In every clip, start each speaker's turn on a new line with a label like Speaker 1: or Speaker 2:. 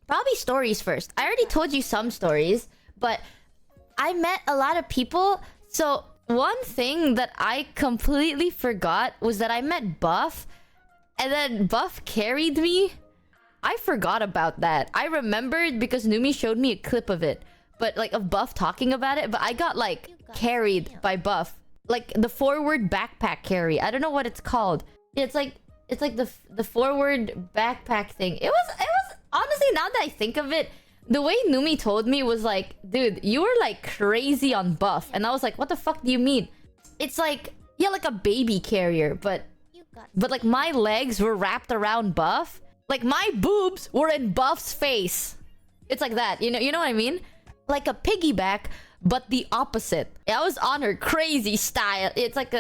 Speaker 1: Probably stories first. I already told you some stories, but I met a lot of people. So one thing that I completely forgot was that I met Buff, and then Buff carried me. I forgot about that. I remembered because Numei showed me a clip of it, but like of Buff talking about it. But I got like carried by Buff, like the forward backpack carry. I don't know what it's called. It's like the forward backpack thing. It was honestly, now that I think of it, the way Numei told me was like, dude, you were like crazy on Buff. And I was like, what the fuck do you mean? It's like, yeah, like a baby carrier, but like my legs were wrapped around Buff. Like my boobs were in Buff's face. It's like that, you know what I mean? Like a piggyback, but the opposite. I was on her crazy style. It's like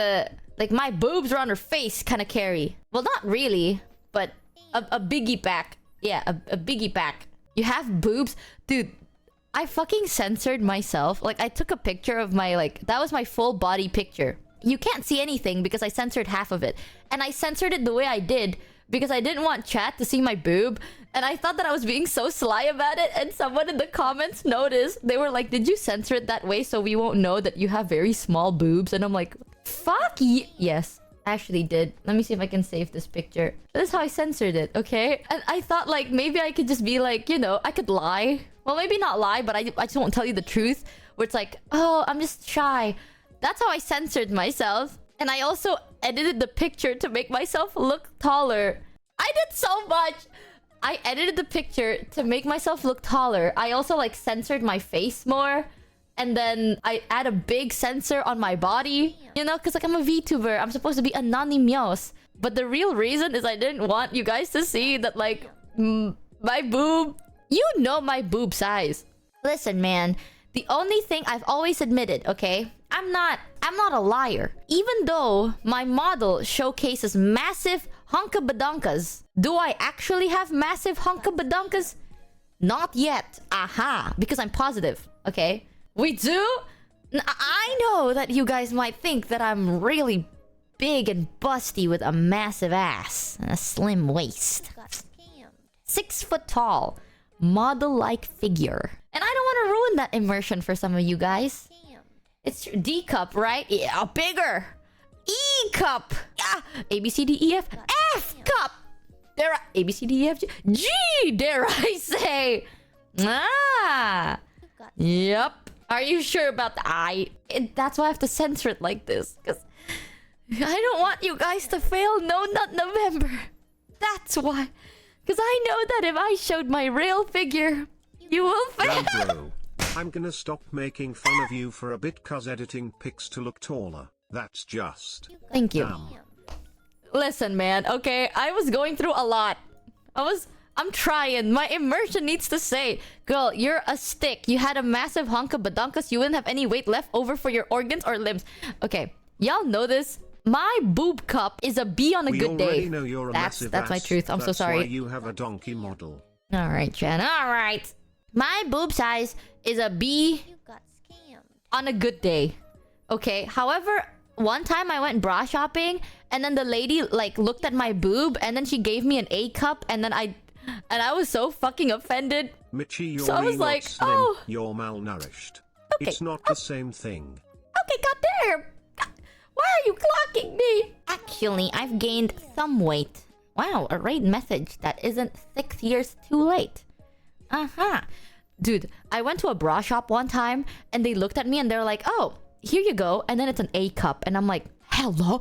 Speaker 1: my boobs were on her face kind of carry. Well, not really, but a biggie pack. Yeah, a biggie pack. You have boobs? Dude, I fucking censored myself. Like, I took a picture of my, like... That was my full body picture. You can't see anything because I censored half of it. And I censored it the way I did because I didn't want chat to see my boob. And I thought that I was being so sly about it. And someone in the comments noticed. They were like, did you censor it that way so we won't know that you have very small boobs? And I'm like, fuck yes. I actually did. Let me see if I can save this picture. This is how I censored it, okay? And I thought like maybe I could just be like, you know, I could lie. Well, maybe not lie, but I just won't tell you the truth. Where it's like, oh, I'm just shy. That's how I censored myself. And I also edited the picture to make myself look taller. I did so much. I edited the picture to make myself look taller. I also like censored my face more. And then I add a big sensor on my body. You know, because like I'm a VTuber. I'm supposed to be anonymous. But the real reason is I didn't want you guys to see that like my boob. You know my boob size. Listen, man. The only thing I've always admitted, okay? I'm not a liar. Even though my model showcases massive hunkabadonkas. Do I actually have massive hunkabadonkas? Not yet. Aha. Because I'm positive, okay? We do? I know that you guys might think that I'm really big and busty with a massive ass and a slim waist. 6 foot tall. Model-like figure. And I don't want to ruin that immersion for some of you guys. It's D cup, right? Yeah, bigger. E cup. Yeah. A, B, C, D, E, F. F cup. Dare I... A, B, C, D, E, F, G. G, dare I say. Ah. Yep. Are you sure about that? That's why I have to censor it like this. Because I don't want you guys to fail. No, not November. That's why. Because I know that if I showed my real figure, you will fail.
Speaker 2: Bro, I'm gonna stop making fun of you for a bit cause editing pics to look taller. That's just...
Speaker 1: Thank you.
Speaker 2: Damn.
Speaker 1: Listen, man. Okay, I was going through a lot. I'm trying. My immersion needs to say, girl, you're a stick. You had a massive honka badonkus. You wouldn't have any weight left over for your organs or limbs. Okay, y'all know this. My boob cup is a B on a good day.
Speaker 2: We already know you're a massive
Speaker 1: that's my
Speaker 2: ass.
Speaker 1: truth. I'm so sorry.
Speaker 2: That's why you have a donkey model.
Speaker 1: All right, Jen. All right. My boob size is a B on a good day. Okay. However, one time I went bra shopping and then the lady like looked at my boob and then she gave me an A cup and then I was so fucking offended.
Speaker 2: Michi, you're
Speaker 1: So I was
Speaker 2: not
Speaker 1: like,
Speaker 2: slim,
Speaker 1: oh.
Speaker 2: you're malnourished.
Speaker 1: Okay.
Speaker 2: It's not the same thing.
Speaker 1: Okay, goddamn. Why are you clocking me? Actually, I've gained some weight. Wow, a raid message that isn't 6 years too late. Dude, I went to a bra shop one time and they looked at me and they're like, oh, here you go. And then it's an A cup. And I'm like, hello?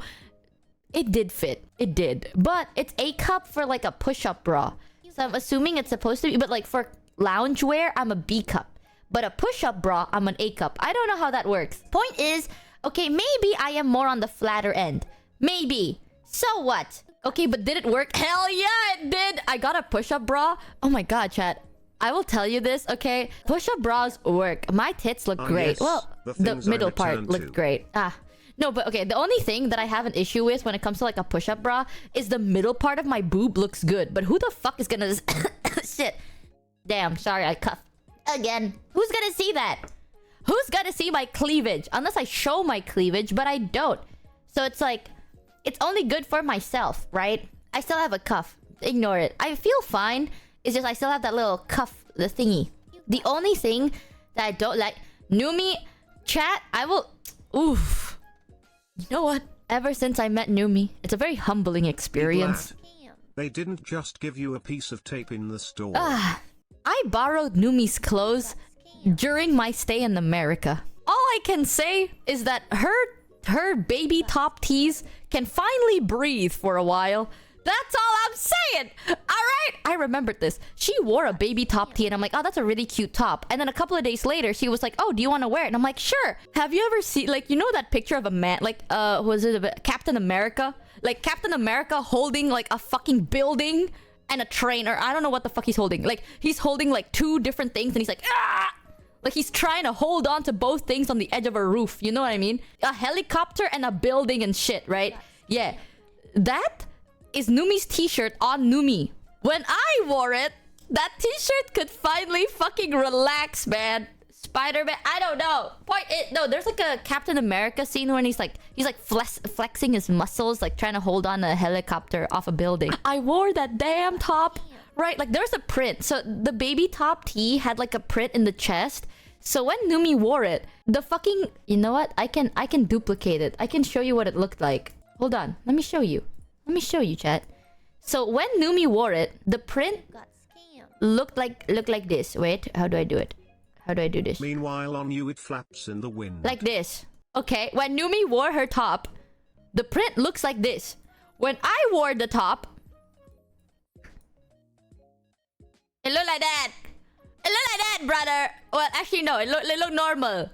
Speaker 1: It did fit. It did. But it's A cup for like a push-up bra. So I'm assuming it's supposed to be, but like for loungewear, I'm a B cup. But a push-up bra, I'm an A cup. I don't know how that works. Point is, okay, maybe I am more on the flatter end. Maybe. So what? Okay, but did it work? Hell yeah, it did! I got a push-up bra. Oh my god, chat. I will tell you this, okay? Push-up bras work. My tits look great.
Speaker 2: Yes,
Speaker 1: Well, the middle part looked great. No, but okay, the only thing that I have an issue with when it comes to like a push-up bra is the middle part of my boob looks good. But who the fuck is gonna... Shit. Damn, sorry, I cuffed. Again. Who's gonna see that? Who's gonna see my cleavage? Unless I show my cleavage, but I don't. So it's like... It's only good for myself, right? I still have a cuff. Ignore it. I feel fine. It's just I still have that little cuff, the thingy. The only thing that I don't like, Numei, chat, I will... Oof. You know what? Ever since I met Numei, it's a very humbling experience.
Speaker 2: They didn't just give you a piece of tape in the store.
Speaker 1: I borrowed Numei's clothes during my stay in America. All I can say is that her baby top tees can finally breathe for a while. That's all I'm saying. All right, I remembered this. She wore a baby top tee, and I'm like, oh, that's a really cute top. And then a couple of days later, she was like, oh, do you want to wear it? And I'm like, sure. Have you ever seen, like, you know that picture of a man, like, was it Captain America? Like Captain America holding like a fucking building and a train, or I don't know what the fuck he's holding. Like he's holding like two different things, and he's like, ah! Like he's trying to hold on to both things on the edge of a roof. You know what I mean? A helicopter and a building and shit, right? Yeah, that is Numei's t-shirt on Numei. When I wore it, that t-shirt could finally fucking relax, man. Spider-Man, I don't know. No, there's like a Captain America scene when he's like flexing his muscles, like trying to hold on a helicopter off a building. I wore that damn top, right? Like there's a print. So the baby top tee had like a print in the chest. So when Numei wore it, the fucking, you know what? I can duplicate it. I can show you what it looked like. Hold on, let me show you. Let me show you, chat. So when Numei wore it, the print looked like this. Wait, how do I do it? How do I do this?
Speaker 2: Meanwhile, on you it flaps in the wind.
Speaker 1: Like this. Okay, when Numei wore her top, the print looks like this. When I wore the top, it looked like that. It looked like that, brother. Well, actually, no. It looked normal.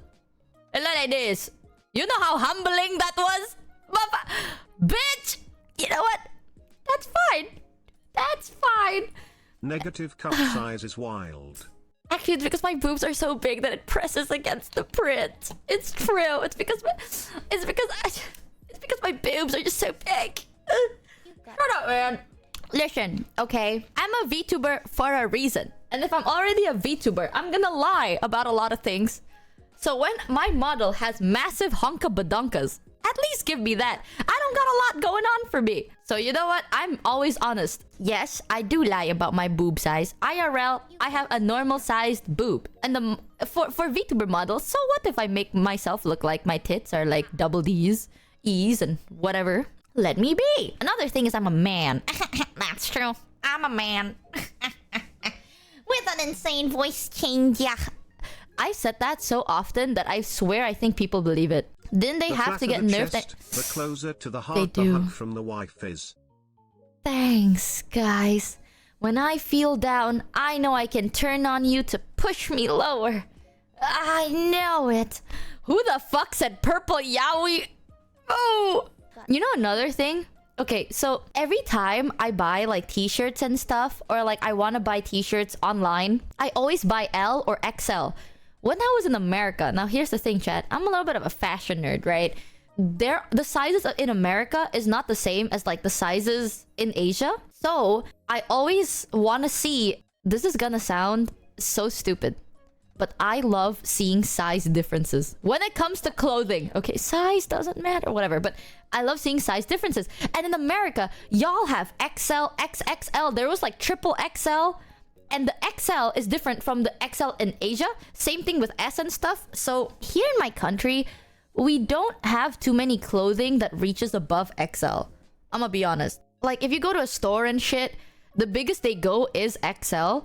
Speaker 1: It looked like this. You know how humbling that was? Bitch! You know what? That's fine. That's fine.
Speaker 2: Negative cup size is wild.
Speaker 1: Actually, it's because my boobs are so big that it presses against the print. It's true. It's because my boobs are just so big. Shut up, man. Listen, okay? I'm a VTuber for a reason. And if I'm already a VTuber, I'm gonna lie about a lot of things. So when my model has massive honka badonkas, at least give me that. I don't got a lot going on for me. So you know what? I'm always honest. Yes, I do lie about my boob size. IRL, I have a normal sized boob. And for VTuber models, so what if I make myself look like my tits are like double D's, E's, and whatever? Let me be. Another thing is I'm a man. That's true. I'm a man. With an insane voice change, yeah. I said that so often that I swear I think people believe it. Didn't they have to get nerfed?
Speaker 2: The closer to the heart the hug from the wife is.
Speaker 1: Thanks, guys. When I feel down, I know I can turn on you to push me lower. I know it. Who the fuck said purple yaoi? Oh! You know another thing? Okay, so every time I buy like t-shirts and stuff, or like I want to buy t-shirts online, I always buy L or XL. When I was in America, now here's the thing, chat. I'm a little bit of a fashion nerd, right? The sizes in America is not the same as like the sizes in Asia. So I always want to see, this is gonna sound so stupid, but I love seeing size differences. When it comes to clothing, okay, size doesn't matter, whatever, but I love seeing size differences. And in America, y'all have XL, XXL. There was like triple XL. And the XL is different from the XL in Asia. Same thing with S and stuff. So here in my country, we don't have too many clothing that reaches above XL. I'm gonna be honest. Like if you go to a store and shit, the biggest they go is XL.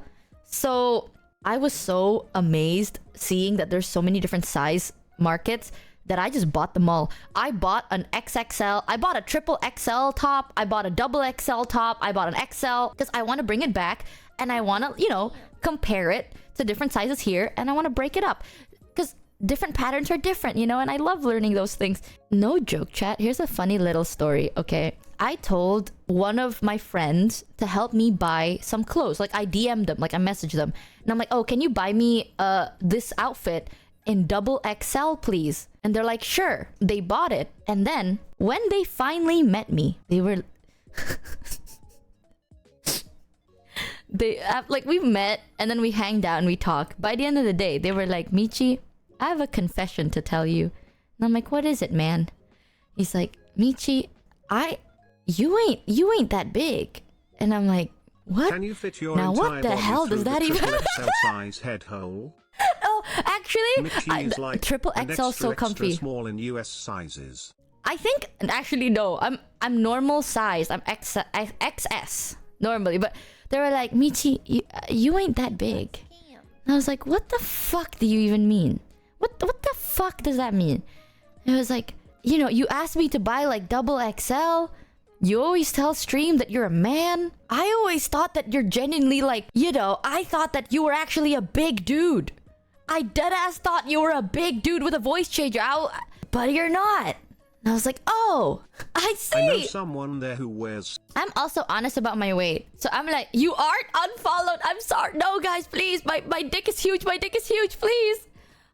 Speaker 1: So I was so amazed seeing that there's so many different size markets that I just bought them all. I bought an XXL. I bought a triple XL top. I bought a double XL top. I bought an XL because I want to bring it back. And I want to, you know, compare it to different sizes here. And I want to break it up. Because different patterns are different, you know? And I love learning those things. No joke, chat. Here's a funny little story, okay? I told one of my friends to help me buy some clothes. Like, I DM'd them. Like, I messaged them. And I'm like, oh, can you buy me this outfit in double XL, please? And they're like, sure. They bought it. And then, when they finally met me, they were... like we met and then we hanged out and we talked. By the end of the day, they were like, Michi, I have a confession to tell you. And I'm like, what is it, man? He's like, Michi, you ain't that big. And I'm like, What?
Speaker 2: Can you fit your
Speaker 1: Now
Speaker 2: entire
Speaker 1: what the
Speaker 2: body
Speaker 1: hell
Speaker 2: through
Speaker 1: does that
Speaker 2: the
Speaker 1: even
Speaker 2: triple XL size head hole?
Speaker 1: Oh, actually,
Speaker 2: Michi is like
Speaker 1: triple
Speaker 2: an
Speaker 1: XL so
Speaker 2: extra
Speaker 1: comfy.
Speaker 2: small in US sizes.
Speaker 1: I think actually no, I'm normal size. I'm XS normally, but they were like, Michi, you ain't that big. And I was like, what the fuck do you even mean? What the fuck does that mean? And it was like, you know, you asked me to buy like double XL. You always tell stream that you're a man. I always thought that you're genuinely like, you know, I thought that you were actually a big dude. I deadass thought you were a big dude with a voice changer. But you're not. And I was like, oh, I see.
Speaker 2: I know someone there who wears...
Speaker 1: I'm also honest about my weight. So I'm like, you aren't unfollowed. I'm sorry. No, guys, please. My dick is huge. My dick is huge. Please.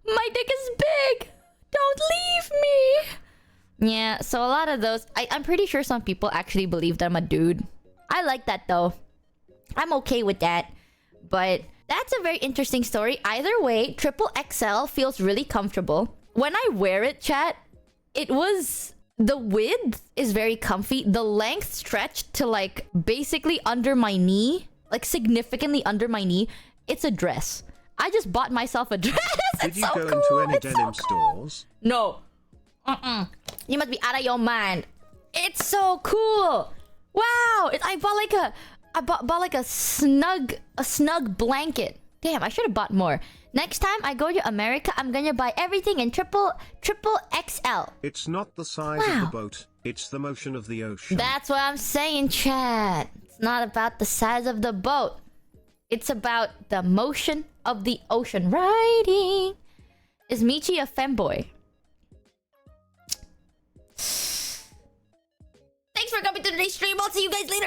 Speaker 1: My dick is big. Don't leave me. Yeah, so a lot of those... I'm pretty sure some people actually believe that I'm a dude. I like that, though. I'm okay with that. But that's a very interesting story. Either way, triple XL feels really comfortable. When I wear it, chat... It was... The width is very comfy. The length stretched to like basically under my knee. Like significantly under my knee. It's a dress. I just bought myself a dress.
Speaker 2: Did you go into any denim stores?
Speaker 1: No. You must be out of your mind. It's so cool. Wow. I bought like a snug blanket. Damn, I should have bought more. Next time I go to America, I'm gonna buy everything in triple XL.
Speaker 2: It's not the size of the boat, it's the motion of the ocean.
Speaker 1: That's what I'm saying, chat. It's not about the size of the boat. It's about the motion of the ocean. Riding. Is Michi a femboy? Thanks for coming to today's stream. I'll see you guys later.